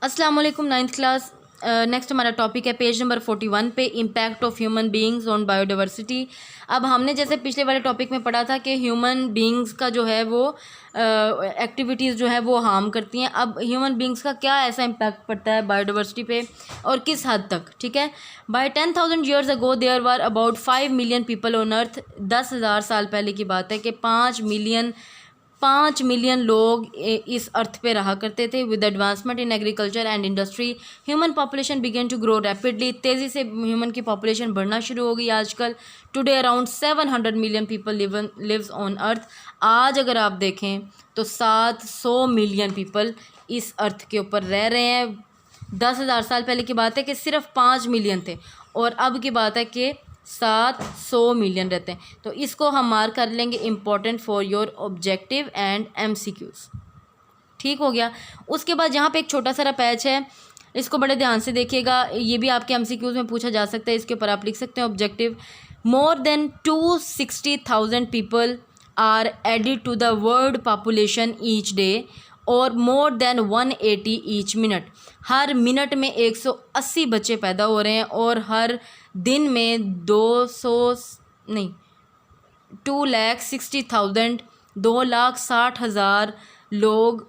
अस्सलाम वालेकुम। Ninth class. Next हमारा टॉपिक है पेज नंबर 41 पे, impact of human beings on biodiversity. अब हमने जैसे पिछले वाले टॉपिक में पढ़ा था कि ह्यूमन बीइंग्स का जो है वो एक्टिविटीज़ जो है वो हार्म करती हैं। अब ह्यूमन बीइंग्स का क्या ऐसा इम्पैक्ट पड़ता है बायोडाइवर्सिटी पे और किस हद तक, ठीक है। By 10,000 years ago there were about 5 million people on earth. 10,000 साल पहले की बात है कि 5 मिलियन लोग इस अर्थ पे रहा करते थे। With advancement in agriculture and industry human population began to grow rapidly. तेज़ी से ह्यूमन की पॉपुलेशन बढ़ना शुरू हो गई आजकल। Today around 700 million people lives on earth. आज अगर आप देखें तो 700 मिलियन पीपल इस अर्थ के ऊपर रह रहे हैं। 10,000 साल पहले की बात है कि सिर्फ 5 मिलियन थे और अब की बात है कि 700 मिलियन रहते हैं। तो इसको हम मार्क कर लेंगे important for your objective and MCQs. ठीक हो गया। उसके बाद यहाँ पे एक छोटा सा पैच है, इसको बड़े ध्यान से देखिएगा। ये भी आपके एमसीक्यूज में पूछा जा सकता है, इसके ऊपर आप लिख सकते हैं objective. More than 260,000 people are added to the world population each day और मोर देन 180 ईच मिनट। हर मिनट में 180 बच्चे पैदा हो रहे हैं और हर दिन में 2,60,000 2,60,000 लोग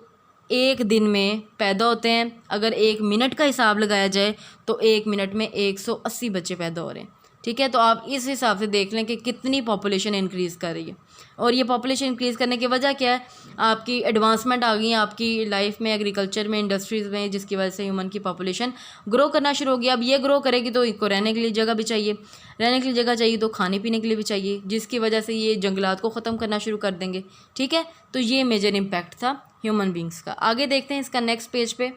एक दिन में पैदा होते हैं। अगर एक मिनट का हिसाब लगाया जाए तो एक मिनट में 180 बच्चे पैदा हो रहे हैं। ठीक है, तो आप इस हिसाब से देख लें कि कितनी पॉपुलेशन इंक्रीज़ कर रही है। और ये पॉपुलेशन इंक्रीज़ करने की वजह क्या है? आपकी एडवांसमेंट आ गई है आपकी लाइफ में, एग्रीकल्चर में, इंडस्ट्रीज़ में, जिसकी वजह से ह्यूमन की पॉपुलेशन ग्रो करना शुरू हो गया। अब ये ग्रो करेगी तो इनको रहने के लिए जगह भी चाहिए, रहने के लिए जगह चाहिए तो खाने पीने के लिए भी चाहिए, जिसकी वजह से ये जंगलात को ख़त्म करना शुरू कर देंगे। ठीक है, तो ये मेजर इम्पैक्ट था ह्यूमन बींग्स का। आगे देखते हैं इसका नेक्स्ट पेज पे।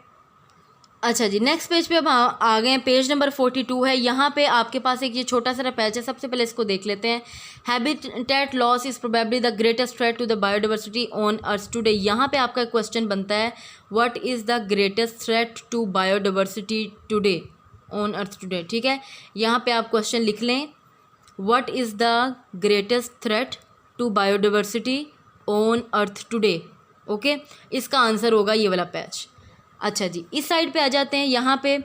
अच्छा जी, नेक्स्ट पेज पे अब आ गए हैं। पेज नंबर 42 है। यहाँ पे आपके पास एक ये छोटा सा पैच है। सबसे पहले इसको देख लेते हैं। Habitat loss is probably the greatest threat to the biodiversity on earth today. यहाँ पे आपका क्वेश्चन बनता है, what is the greatest threat to biodiversity today on earth today. ठीक है, यहाँ पे आप क्वेश्चन लिख लें, what is the greatest threat to biodiversity on earth today. Okay, इसका आंसर होगा ये वाला पैच। अच्छा जी, इस साइड पे आ जाते हैं। यहाँ पे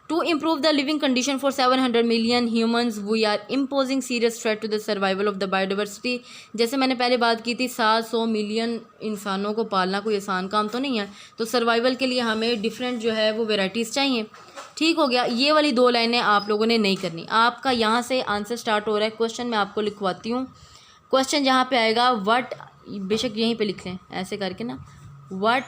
to improve the living condition for 700 million humans we are imposing serious threat to the survival of the biodiversity. जैसे मैंने पहले बात की थी, 700 मिलियन इंसानों को पालना कोई आसान काम तो नहीं है, तो सर्वाइवल के लिए हमें डिफरेंट जो है वो वेराइटीज़ चाहिए। ठीक हो गया। ये वाली दो लाइनें आप लोगों ने नहीं करनी। आपका यहाँ से आंसर स्टार्ट हो रहा है। क्वेश्चन मैं आपको लिखवाती हूँ। क्वेश्चन जहाँ पे आएगा व्हाट, बेशक यहीं पे लिख लें ऐसे करके ना, what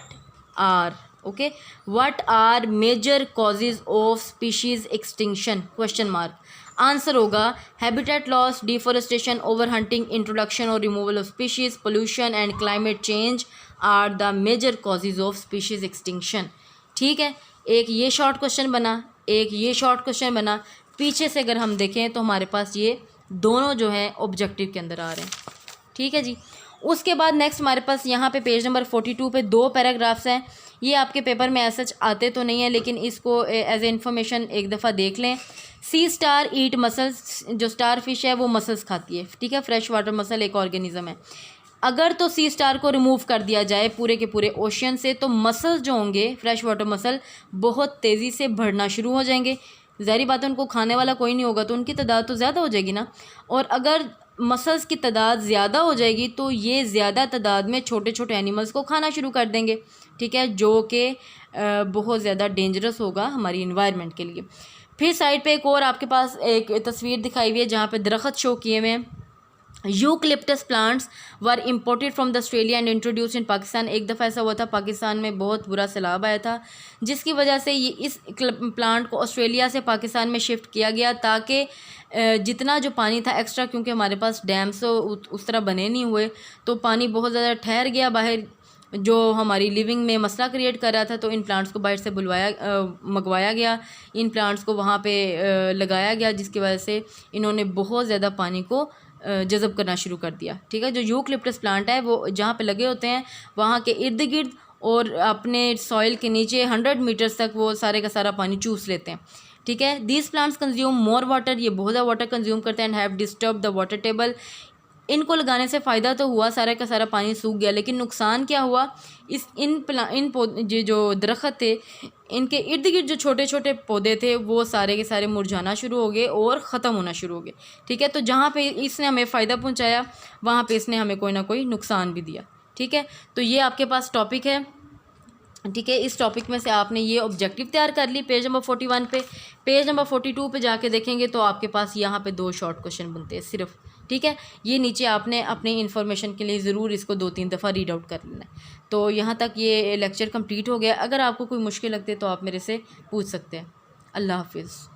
are, okay, what are major causes of species extinction question mark. Answer होगा habitat loss, deforestation, over hunting, introduction और removal of species, pollution and climate change are the major causes of species extinction. ठीक है, एक ये short question बना, एक ये short question बना। पीछे से अगर हम देखें तो हमारे पास ये दोनों जो हैं ऑब्जेक्टिव के अंदर आ रहे हैं। ठीक है जी। उसके बाद नेक्स्ट हमारे पास यहाँ पे पेज नंबर 42 पे दो पैराग्राफ्स हैं। ये आपके पेपर में ऐसा आते तो नहीं है, लेकिन इसको एज ए इन्फॉर्मेशन एक दफ़ा देख लें। सी स्टार ईट मसल्स, जो स्टार फिश है वो मसल्स खाती है। ठीक है, फ्रेश वाटर मसल एक ऑर्गेनिज्म है। अगर तो सी स्टार को रिमूव कर दिया जाए पूरे के पूरे ओशियन से, तो मसल्स जो होंगे फ्रेश वाटर मसल बहुत तेज़ी से बढ़ना शुरू हो जाएंगे। ज़ाहिर बात है, उनको खाने वाला कोई नहीं होगा तो उनकी तादाद तो ज़्यादा हो जाएगी ना। और अगर मसल्स की तादाद ज़्यादा हो जाएगी तो ये ज़्यादा तादाद में छोटे छोटे एनिमल्स को खाना शुरू कर देंगे। ठीक है, जो कि बहुत ज़्यादा डेंजरस होगा हमारी इन्वायरमेंट के लिए। फिर साइड पे एक और आपके पास एक तस्वीर दिखाई हुई है जहाँ पे दरख्त शो किए हुए हैं। Eucalyptus plants were imported from the Australia and introduce इन पाकिस्तान। एक दफ़ा ऐसा हुआ था, पाकिस्तान में बहुत बुरा सैलाब आया था, जिसकी वजह से ये इस प्लांट को ऑस्ट्रेलिया से पाकिस्तान में शिफ्ट किया गया, ताकि जितना जो पानी था एक्स्ट्रा, क्योंकि हमारे पास डैम्स उस तरह बने नहीं हुए, तो पानी बहुत ज़्यादा ठहर गया बाहर, जो हमारी लिविंग में मसला क्रिएट कर रहा था। तो इन प्लांट्स को बाहर से मंगवाया गया, इन प्लांट्स को वहाँ पे लगाया गया, जिसकी वजह से इन्होंने बहुत ज़्यादा पानी को जज़ब करना शुरू कर दिया। ठीक है, जो यूकलिप्टस प्लांट है वो जहाँ पे लगे होते हैं वहाँ के इर्द गिर्द और अपने सॉइल के नीचे 100 मीटर्स तक वो सारे का सारा पानी चूस लेते हैं। ठीक है, these plants consume more water, ये बहुत ज़्यादा वाटर कंज्यूम करते हैं, and have disturb the water table. इनको लगाने से फ़ायदा तो हुआ, सारा का सारा पानी सूख गया, लेकिन नुकसान क्या हुआ, ये जो दरख्त थे इनके इर्द गिर्द जो छोटे छोटे पौधे थे वो सारे के सारे मुरझाना शुरू हो गए और ख़त्म होना शुरू हो गए। ठीक है, तो जहाँ पे इसने हमें फ़ायदा पहुँचाया वहाँ पे इसने हमें कोई ना कोई नुकसान भी दिया। ठीक है, तो ये आपके पास टॉपिक है। ठीक है, इस टॉपिक में से आपने ये ऑब्जेक्टिव तैयार कर ली पेज नंबर 41 पे। पेज नंबर 42 पे जाके देखेंगे तो आपके पास यहाँ पे 2 शॉर्ट क्वेश्चन बनते हैं सिर्फ। ठीक है, ये नीचे आपने अपनी इन्फॉर्मेशन के लिए ज़रूर इसको 2-3 दफ़ा रीड आउट कर लेना है। तो यहाँ तक ये लेक्चर कंप्लीट हो गया। अगर आपको कोई मुश्किल लगती है तो आप मेरे से पूछ सकते हैं। अल्लाह हाफिज़।